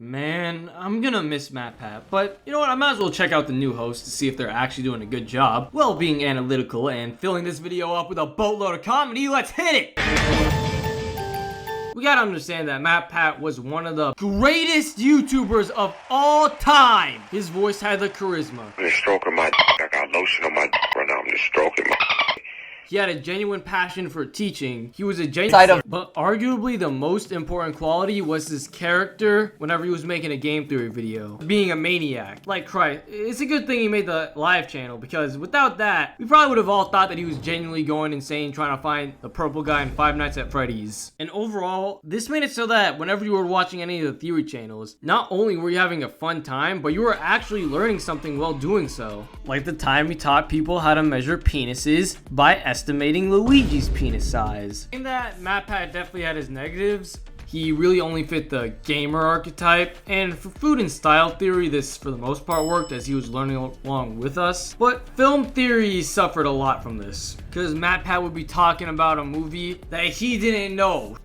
Man, I'm gonna miss MatPat, but you know what, I might as well check out the new host to see if they're actually doing a good job while being analytical and filling this video up with a boatload of comedy. Let's hit it! We gotta understand that MatPat was one of the greatest YouTubers of all time. His voice had the charisma. I'm just stroking my I got lotion on my right now. I'm just stroking my He had a genuine passion for teaching. He was a genuine, but arguably the most important quality was his character whenever he was making a game theory video. Being a maniac. Like Christ, it's a good thing he made the live channel, because without that, we probably would have all thought that he was genuinely going insane trying to find the purple guy in Five Nights at Freddy's. And overall, this made it so that whenever you were watching any of the theory channels, not only were you having a fun time, but you were actually learning something while doing so. Like the time he taught people how to measure penises by estimating Luigi's penis size. In that, MatPat definitely had his negatives. He really only fit the gamer archetype, and for food and style theory, this for the most part worked as he was learning along with us. But film theory suffered a lot from this, because MatPat would be talking about a movie that he didn't know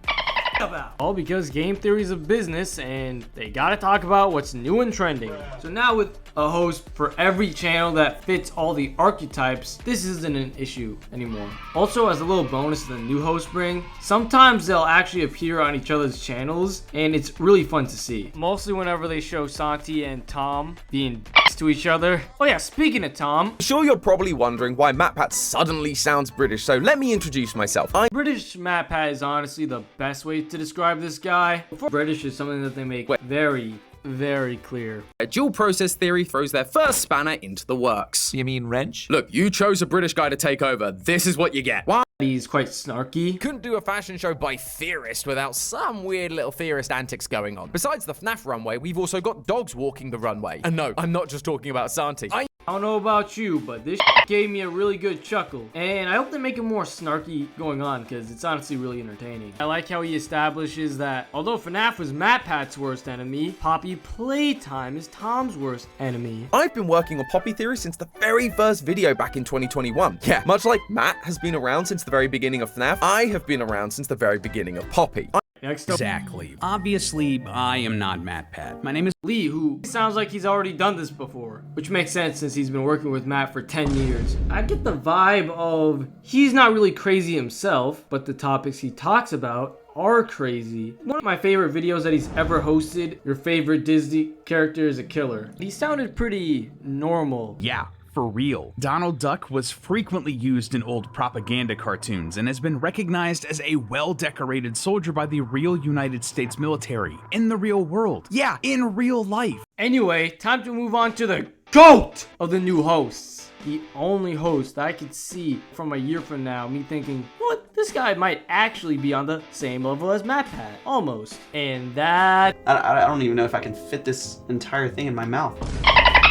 about. All because game theory is a business and they gotta talk about what's new and trending. So now with a host for every channel that fits all the archetypes, this isn't an issue anymore. Also, as a little bonus the new hosts bring, sometimes they'll actually appear on each other's channels and it's really fun to see. Mostly whenever they show Santi and Tom being to each other. Oh yeah, speaking of Tom. Sure, you're probably wondering why MatPat suddenly sounds British, so let me introduce myself. British MatPat is honestly the best way to describe this guy. British is something that they make very clear. A dual process theory throws their first spanner into the works. You mean wrench? Look, you chose a British guy to take over. This is what you get. Why? He's quite snarky. Couldn't do a fashion show by Theorist without some weird little Theorist antics going on. Besides the FNAF runway, we've also got dogs walking the runway. And no, I'm not just talking about Santi. I don't know about you, but this gave me a really good chuckle. And I hope they make it more snarky going on, because it's honestly really entertaining. I like how he establishes that although FNAF was MatPat's worst enemy, Poppy Playtime is Tom's worst enemy. I've been working on Poppy theory since the very first video back in 2021. Yeah, much like Matt has been around since the very beginning of FNAF, I have been around since the very beginning of Poppy. Next up, Exactly. Obviously, I am not MatPat. My name is Lee, who sounds like he's already done this before, which makes sense since he's been working with Matt for 10 years. I get the vibe of he's not really crazy himself, but the topics he talks about are crazy. One of my favorite videos that he's ever hosted, your favorite Disney character is a killer. He sounded pretty normal. Yeah, for real. Donald Duck was frequently used in old propaganda cartoons and has been recognized as a well-decorated soldier by the real United States military in the real world. Yeah, in real life. Anyway, time to move on to the GOAT of the new hosts. The only host I could see from a year from now, me thinking, what, this guy might actually be on the same level as MatPat, almost. And that I don't even know if I can fit this entire thing in my mouth.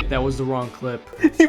that was the wrong clip.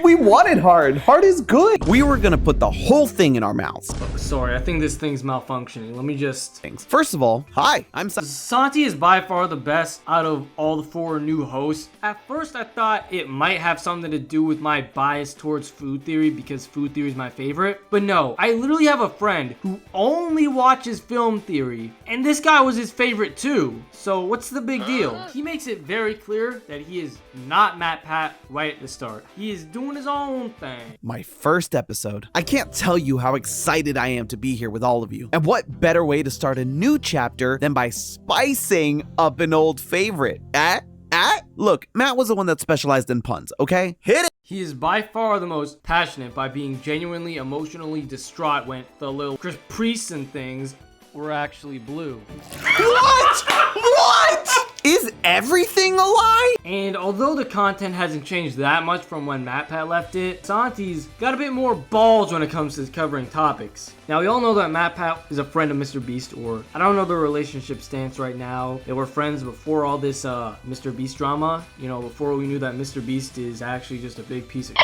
We wanted hard. Hard is good. We were gonna put the whole thing in our mouths. Oh, sorry, I think this thing's malfunctioning. Let me just... First of all, hi, I'm Santi is by far the best out of all the four new hosts. At first, I thought it might have something to do with my bias towards food theory because food theory is my favorite. But no, I literally have a friend who only watches film theory, and this guy was his favorite too. So what's the big deal? He makes it very clear that he is not MatPat right at the start. He is doing his own thing. my first episode. I can't tell you how excited I am to be here with all of you. And what better way to start a new chapter than by spicing up an old favorite? Look, Matt was the one that specialized in puns, okay? Hit it! He is by far the most passionate by being genuinely emotionally distraught when the little priests and things were actually blue. What? Is everything a lie? And although the content hasn't changed that much from when MatPat left it, Santi's got a bit more balls when it comes to covering topics. Now, we all know that MatPat is a friend of Mr. Beast, or I don't know the relationship stance right now. They were friends before all this Mr. Beast drama, you know, before we knew that Mr. Beast is actually just a big piece of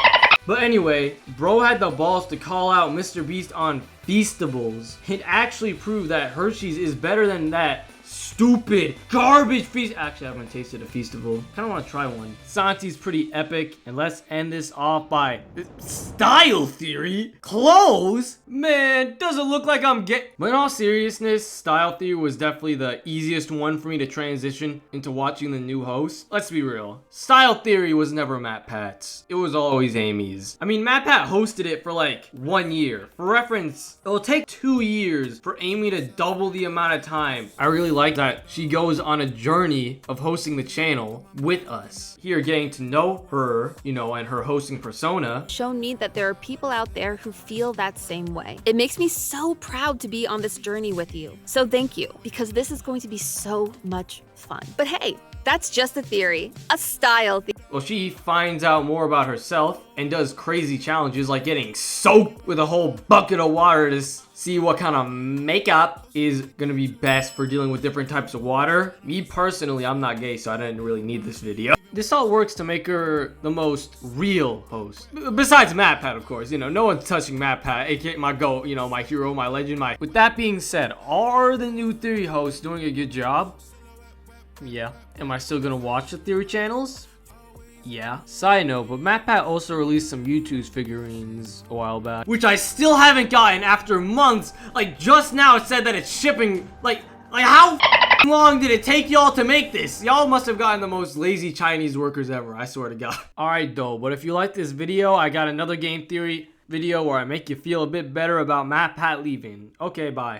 But anyway, bro had the balls to call out Mr. Beast on Feastables and actually prove that Hershey's is better than that stupid garbage feast. Actually, I haven't tasted a Feastival. Kind of want to try one. Santi's pretty epic. And let's end this off by style theory. Clothes? Man, doesn't look like I'm But in all seriousness, style theory was definitely the easiest one for me to transition into watching the new host. Let's be real. Style theory was never MatPats. It was always Amy's. I mean, MatPat hosted it for like 1 year. For reference, it'll take 2 years for Amy to double the amount of time. I really like that she goes on a journey of hosting the channel with us. Here, getting to know her, you know, and her hosting persona. Shown me that there are people out there who feel that same way. It makes me so proud to be on this journey with you. So thank you, because this is going to be so much fun. But hey, that's just a theory, a style theory. Well, she finds out more about herself and does crazy challenges like getting soaked with a whole bucket of water to see what kind of makeup is gonna be best for dealing with different types of water. Me personally, I'm not gay, so I didn't really need this video. This all works to make her the most real host. Besides MatPat, of course. You know, no one's touching MatPat, aka my GOAT, you know, my hero, my legend, my... With that being said, are the new theory hosts doing a good job? Yeah. Am I still gonna watch the theory channels? Yeah. Side note, but MatPat also released some YouTube's figurines a while back, which I still haven't gotten after months. Like, just now it said that it's shipping. Like how long did it take y'all to make this? Y'all must have gotten the most lazy Chinese workers ever, I swear to God. Alright though, but if you like this video, I got another game theory video where I make you feel a bit better about MatPat leaving. Okay, bye.